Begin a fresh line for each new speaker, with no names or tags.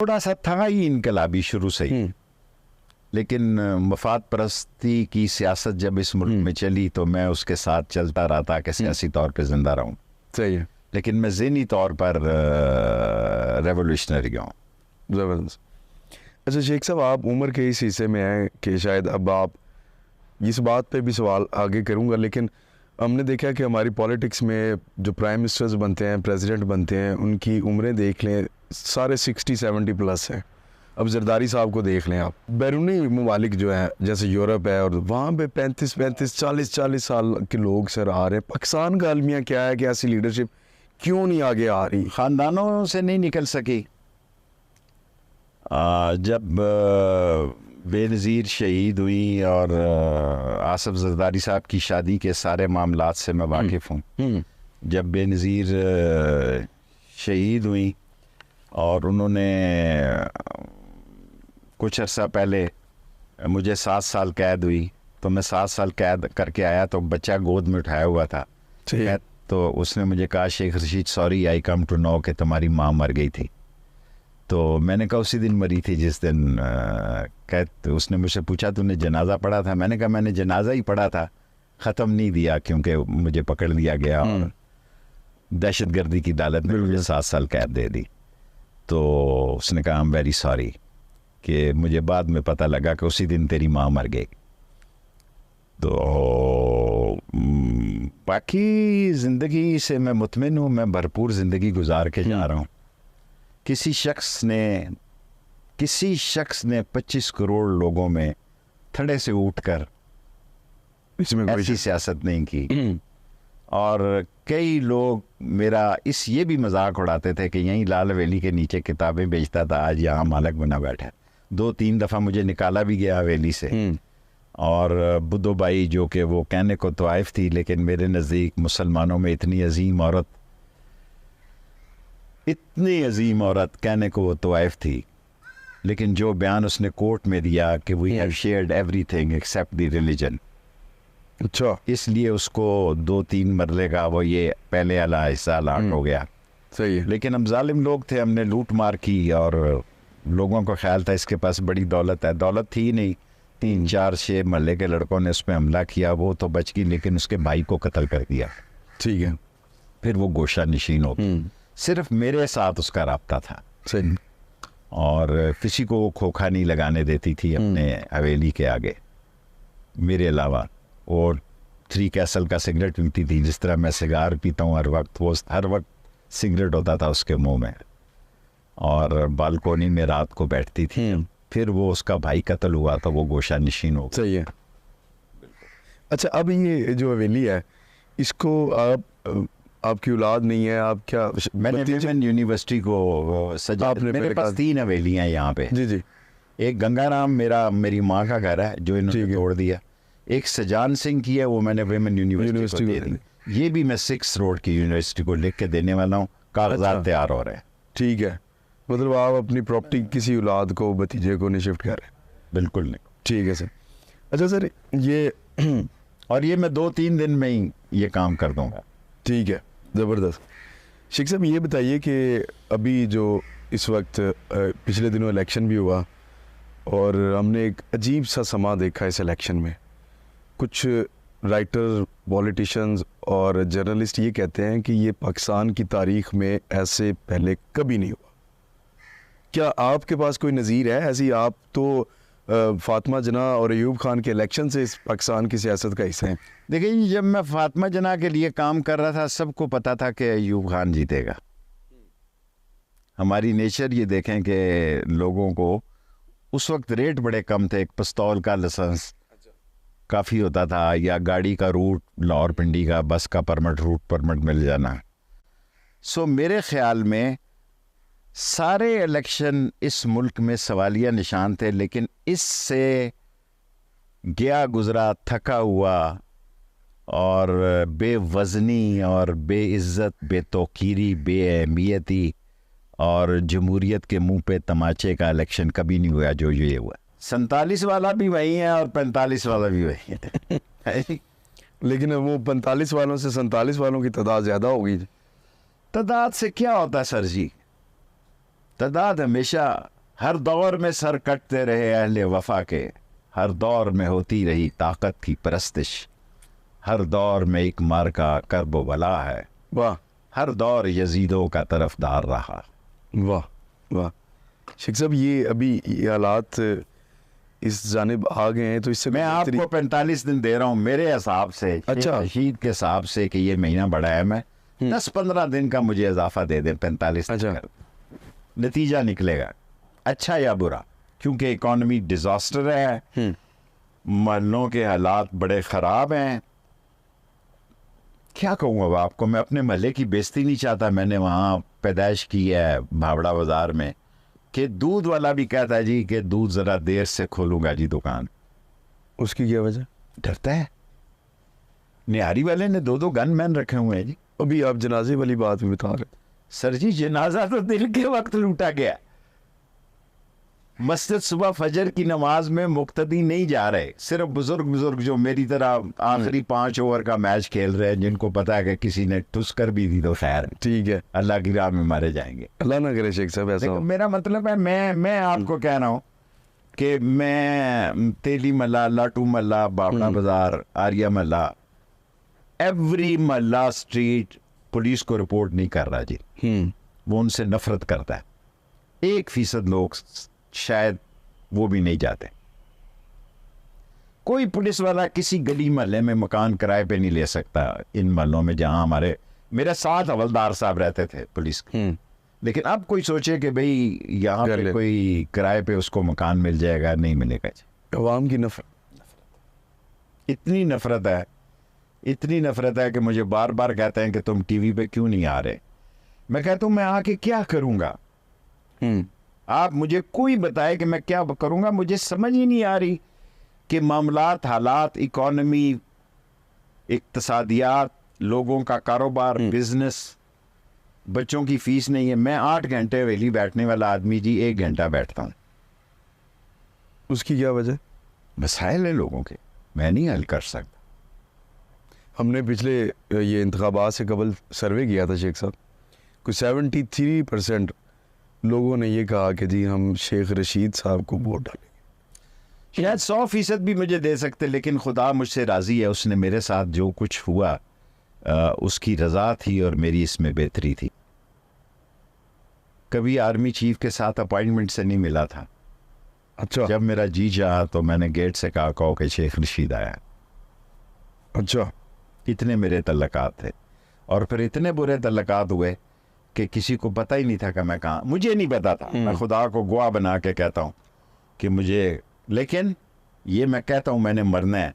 थोड़ा सा था ही इनकलाबी शुरू से ही, लेकिन मफाद परस्ती की सियासत जब इस मुल्क में चली तो मैं उसके साथ चलता रहा था कि सियासी तौर पे जिंदा रहूं।
सही है।
लेकिन मैं ज़हनी तौर पर रेवोल्यूशनरी हूँ।
ज़बरदस्त। अच्छा शेख साहब, आप उम्र के इस हिस्से में हैं कि शायद अब आप इस बात पे भी सवाल आगे करूँगा, लेकिन हमने देखा कि हमारी पॉलिटिक्स में जो प्राइम मिनिस्टर्स बनते हैं, प्रेसिडेंट बनते हैं, उनकी उम्रें देख लें सारे 60-70 प्लस हैं। अब जरदारी साहब को देख लें आप, बैरूनी ममालिक जो है जैसे यूरोप है और वहाँ पे 35-35 40-40 साल के लोग सर आ रहे हैं। पाकिस्तान का अलमिया क्या है कि ऐसी लीडरशिप क्यों नहीं आगे आ रही?
ख़ानदानों से नहीं निकल सकी। जब बेनज़ीर शहीद हुई और आसफ जरदारी साहब की शादी के सारे मामलात से मैं वाकिफ़ हूँ। जब बेनज़ीर शहीद हुई और उन्होंने कुछ अर्सा पहले मुझे 7 साल कैद हुई, तो मैं 7 साल कैद करके आया तो बच्चा गोद में उठाया हुआ था। तो उसने मुझे कहा, Sheikh Rashid sorry I come to know कि तुम्हारी माँ मर गई थी। तो मैंने कहा उसी दिन मरी थी जिस दिन तो उसने मुझसे पूछा तूने जनाजा पढ़ा था? मैंने कहा मैंने जनाजा ही पढ़ा था, ख़त्म नहीं दिया क्योंकि मुझे पकड़ लिया गया और दहशतगर्दी की अदालत में मुझे 7 साल कैद दे दी। तो उसने कहा आई एम वेरी सॉरी कि मुझे बाद में पता लगा कि उसी दिन तेरी माँ मर गई। तो बाकी ज़िंदगी से मैं मुतमिन हूँ, मैं भरपूर ज़िंदगी गुजार के जा रहा हूँ। किसी शख्स ने 25 करोड़ लोगों में थड़े से उठकर
इसमें
ऐसी सियासत नहीं की। और कई लोग मेरा ये भी मजाक उड़ाते थे कि यहीं लाल हवेली के नीचे किताबें बेचता था, आज यहाँ मालिक बना बैठा। 2-3 दफ़ा मुझे निकाला भी गया हवेली से। और बुद्धो बाई जो कि वो कहने को तवाइफ थी, लेकिन मेरे नज़दीक मुसलमानों में इतनी अजीम औरत कहने को वो तवाइफ थी, लेकिन जो बयान उसने कोर्ट में दिया कि we have shared everything except the religion,
अच्छा,
इसलिए उसको 2-3 मरले का वो ये पहले वाला हिस्सा अलाट हो गया।
सही है।
लेकिन हम जालिम लोग थे, हमने लूट मार की और लोगों को ख्याल था इसके पास बड़ी दौलत है। दौलत थी नहीं, 3-4-6 महल्ले के लड़कों ने उस पर हमला किया, वो तो बच गई लेकिन उसके भाई को कत्ल कर दिया।
ठीक है।
फिर वो गोशा नशीन हो गई। सिर्फ मेरे साथ उसका राब्ता था।
सही।
और किसी को वो खोखा नहीं लगाने देती थी अपने हवेली के आगे मेरे अलावा। और 3 कैसल का सिगरेट पीती थी, जिस तरह मैं सिगार पीता हूँ हर वक्त, वो हर वक्त सिगरेट होता था उसके मुंह में। और बालकोनी में रात को बैठती थी। फिर वो उसका भाई कत्ल हुआ तो वो गोशा नशीन हो गया।
सही है। अच्छा, अब ये जो हवेली है इसको आपकी औलाद नहीं है, आप क्या?
मैंने विमेन यूनिवर्सिटी को सजा, मेरे पास 3 हवेलियाँ हैं यहाँ पे।
जी।
एक गंगाराम मेरी माँ का घर है जो इन्होंने तोड़ दिया। एक सजान सिंह की है, वो मैंने विमेन यूनिवर्सिटी को दे दी। ये भी मैं 6 रोड की यूनिवर्सिटी को लिख के देने वाला हूँ, कागजात तैयार हो रहे हैं।
ठीक है, मतलब आप अपनी प्रॉपर्टी किसी औलाद को, भतीजे को नहीं शिफ्ट कर रहे?
बिल्कुल नहीं।
ठीक है सर। अच्छा सर, ये
और ये मैं 2-3 दिन में ही ये काम कर दूंगा।
ठीक है, ज़बरदस्त। शेख साहब ये बताइए कि अभी जो इस वक्त पिछले दिनों इलेक्शन भी हुआ और हमने एक अजीब सा समा देखा इस इलेक्शन में। कुछ राइटर, पॉलिटिशियंस और जर्नलिस्ट ये कहते हैं कि ये पाकिस्तान की तारीख में ऐसे पहले कभी नहीं हुआ। क्या आपके पास कोई नज़ीर है ऐसी? आप तो फातिमा जना और अयूब खान के इलेक्शन से इस पाकिस्तान की सियासत का हिस्सा है।
देखिए, जब मैं फातिमा जना के लिए काम कर रहा था सबको पता था कि अयूब खान जीतेगा। हमारी नेचर ये देखें कि लोगों को उस वक्त रेट बड़े कम थे। एक पिस्तौल का लाइसेंस काफ़ी होता था, या गाड़ी का रूट लाहौर पिंडी का, बस का रूट परमिट मिल जाना। सो मेरे ख्याल में सारे इलेक्शन इस मुल्क में सवालिया निशान थे, लेकिन इससे गया गुजरा थका हुआ और बेवज़नी और बेइज्जत, बेतौकीरी, बेअहमियती और जमहूरियत के मुंह पे तमाचे का इलेक्शन कभी नहीं हुआ जो ये हुआ। 47 वाला भी वही है और 45 वाला भी वही है।
लेकिन वो 45 वालों से 47 वालों की तादाद ज़्यादा होगी।
तादाद से क्या होता है सर जी? तदाद हमेशा हर दौर में सर कटते रहे अहले वफा के, हर दौर में होती रही ताकत की परस्तिश, हर दौर में एक मार्का कर्ब वला है,
वाह
हर दौर यजीदों का तरफदार रहा।
वाह वाह। शेख साहब ये अभी ये हालात इस जानिब आ गए हैं तो इससे
मैं आपको 45 दिन दे रहा हूँ मेरे हिसाब से,
अच्छा।
रशीद के हिसाब से कि ये महीना बड़ा है, मैं 10-15 दिन का मुझे इजाफा दे दें 45 दिन
अच्छा।
का। नतीजा निकलेगा अच्छा या बुरा, क्योंकि इकॉनमी डिजास्टर है, महलों के हालात बड़े ख़राब हैं। क्या कहूँ अब आपको, मैं अपने महल्ले की बेइज्जती नहीं चाहता। मैंने वहाँ पैदाइश की है भावड़ा बाज़ार में, कि दूध वाला भी कहता है जी कि दूध ज़रा देर से खोलूँगा जी दुकान।
उसकी क्या वजह?
डरता है। निहारी वाले ने 2-2 गनमैन रखे हुए हैं जी।
अभी आप जनाजे वाली बात भी बता रहे थे।
सर जी जनाजा तो दिन के वक्त लूटा गया। मस्जिद सुबह फजर की नमाज में मुक्तदी नहीं जा रहे, सिर्फ बुजुर्ग जो मेरी तरह आखिरी 5 ओवर का मैच खेल रहे हैं, जिनको पता है कि किसी ने ठुस कर भी दी तो खैर
ठीक है,
अल्लाह की राह में मारे जाएंगे।
अल्लाह ना करे शेख साहब ऐसा हो।
मेरा मतलब है मैं आपको कह रहा हूँ कि मैं तेली मल्ला, लाटू मल्ला, बावड़ा बाजार, आर्या मल्ला, एवरी मल्ला स्ट्रीट पुलिस को रिपोर्ट नहीं कर रहा जी। वो उनसे नफरत करता है। 1% लोग शायद वो भी नहीं जाते। कोई पुलिस वाला किसी गली मोहल्ले में मकान किराए पे नहीं ले सकता इन महलों में जहां मेरे साथ हवलदार साहब रहते थे पुलिस के। लेकिन अब कोई सोचे कि भाई यहाँ पे कोई किराए पे उसको मकान मिल जाएगा, नहीं मिलेगा।
अवाम की नफरत,
इतनी नफरत है कि मुझे बार बार कहते हैं कि तुम टीवी पे क्यों नहीं आ रहे। मैं कहता हूँ मैं आके क्या करूँगा, आप मुझे कोई बताए कि मैं क्या करूँगा। मुझे समझ ही नहीं आ रही कि मामलात, हालात, इकॉनमी, इक्तसादियात, लोगों का कारोबार, बिजनेस, बच्चों की फीस नहीं है। मैं 8 घंटे वेली बैठने वाला आदमी जी 1 घंटा बैठता हूँ।
उसकी क्या वजह?
मसाइल है लोगों के, मैं नहीं हल कर सकता।
हमने पिछले ये इंतखाबात से कबल सर्वे किया था शेख साहब, कुछ 73% लोगों ने ये कहा कि जी हम शेख रशीद साहब को वोट डालेंगे।
शायद 100% भी मुझे दे सकते, लेकिन खुदा मुझसे राज़ी है। उसने मेरे साथ जो कुछ हुआ उसकी रज़ा थी और मेरी इसमें बेहतरी थी। कभी आर्मी चीफ के साथ अपॉइंटमेंट से नहीं मिला था।
अच्छा,
जब मेरा जी चाहा तो मैंने गेट से कहा कि शेख रशीद आया।
अच्छा,
इतने मेरे तल्लकात थे, और फिर इतने बुरे तल्लकात हुए कि किसी को पता ही नहीं था कि मैं कहाँ, मुझे नहीं पता था। मैं खुदा को गवाह बना के कहता हूँ कि मुझे, लेकिन ये मैं कहता हूँ मैंने मरना है,